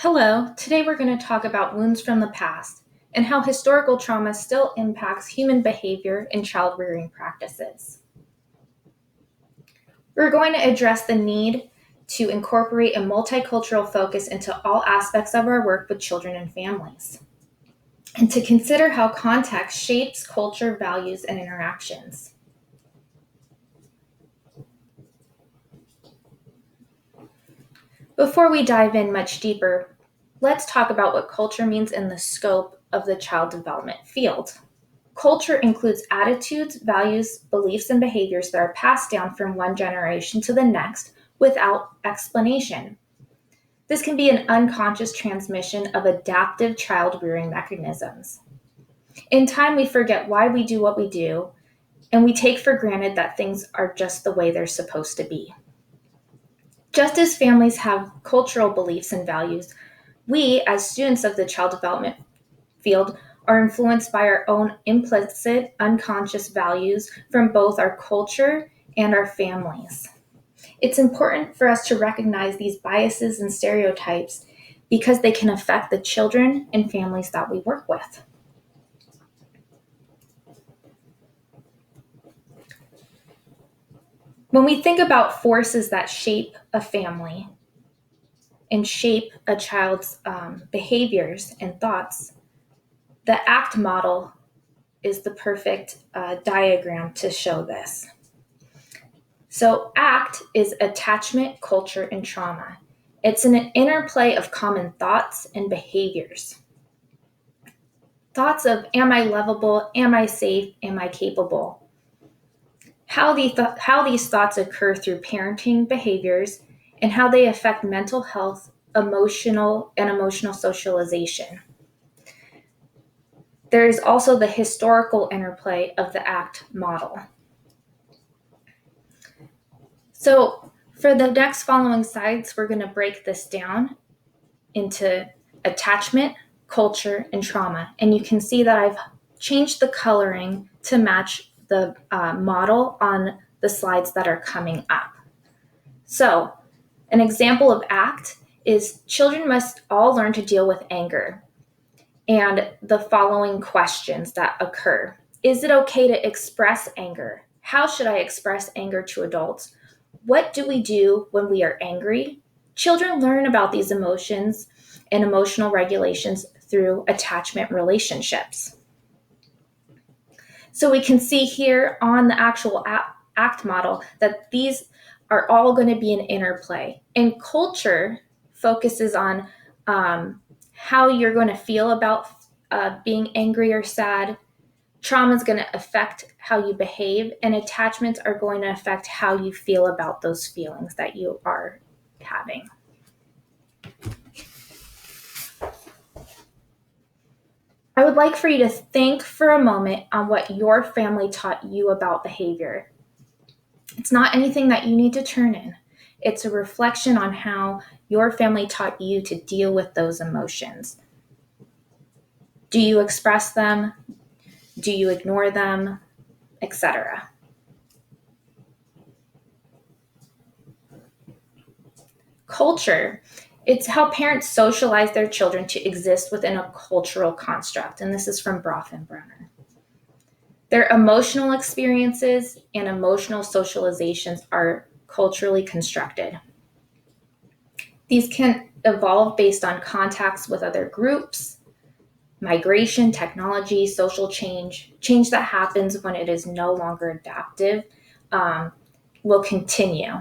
Hello, today we're going to talk about wounds from the past and how historical trauma still impacts human behavior and child rearing practices. We're going to address the need to incorporate a multicultural focus into all aspects of our work with children and families, and to consider how context shapes culture, values, and interactions. Before we dive in much deeper, let's talk about what culture means in the scope of the child development field. Culture includes attitudes, values, beliefs, and behaviors that are passed down from one generation to the next without explanation. This can be an unconscious transmission of adaptive child rearing mechanisms. In time, we forget why we do what we do, and we take for granted that things are just the way they're supposed to be. Just as families have cultural beliefs and values, we, as students of the child development field, are influenced by our own implicit, unconscious values from both our culture and our families. It's important for us to recognize these biases and stereotypes because they can affect the children and families that we work with. When we think about forces that shape a family and shape a child's behaviors and thoughts, the ACT model is the perfect diagram to show this. So ACT is attachment, culture, and trauma. It's an interplay of common thoughts and behaviors. Thoughts of, am I lovable? Am I safe? Am I capable? How these thoughts occur through parenting behaviors and how they affect mental health, emotional socialization. There is also the historical interplay of the ACT model. So for the next following slides, we're going to break this down into attachment, culture, and trauma. And you can see that I've changed the coloring to match the model on the slides that are coming up. So an example of ACT is children must all learn to deal with anger. And the following questions that occur. Is it okay to express anger? How should I express anger to adults? What do we do when we are angry? Children learn about these emotions and emotional regulations through attachment relationships. So we can see here on the actual ACT model that these are all going to be an interplay. And culture focuses on how you're going to feel about being angry or sad. Trauma is going to affect how you behave, and attachments are going to affect how you feel about those feelings that you are having. I would like for you to think for a moment on what your family taught you about behavior. It's not anything that you need to turn in. It's a reflection on how your family taught you to deal with those emotions. Do you express them? Do you ignore them? Etc. Culture. It's how parents socialize their children to exist within a cultural construct, and this is from Broth and Brenner. Their emotional experiences and emotional socializations are culturally constructed. These can evolve based on contacts with other groups, migration, technology, social change that happens when it is no longer adaptive will continue.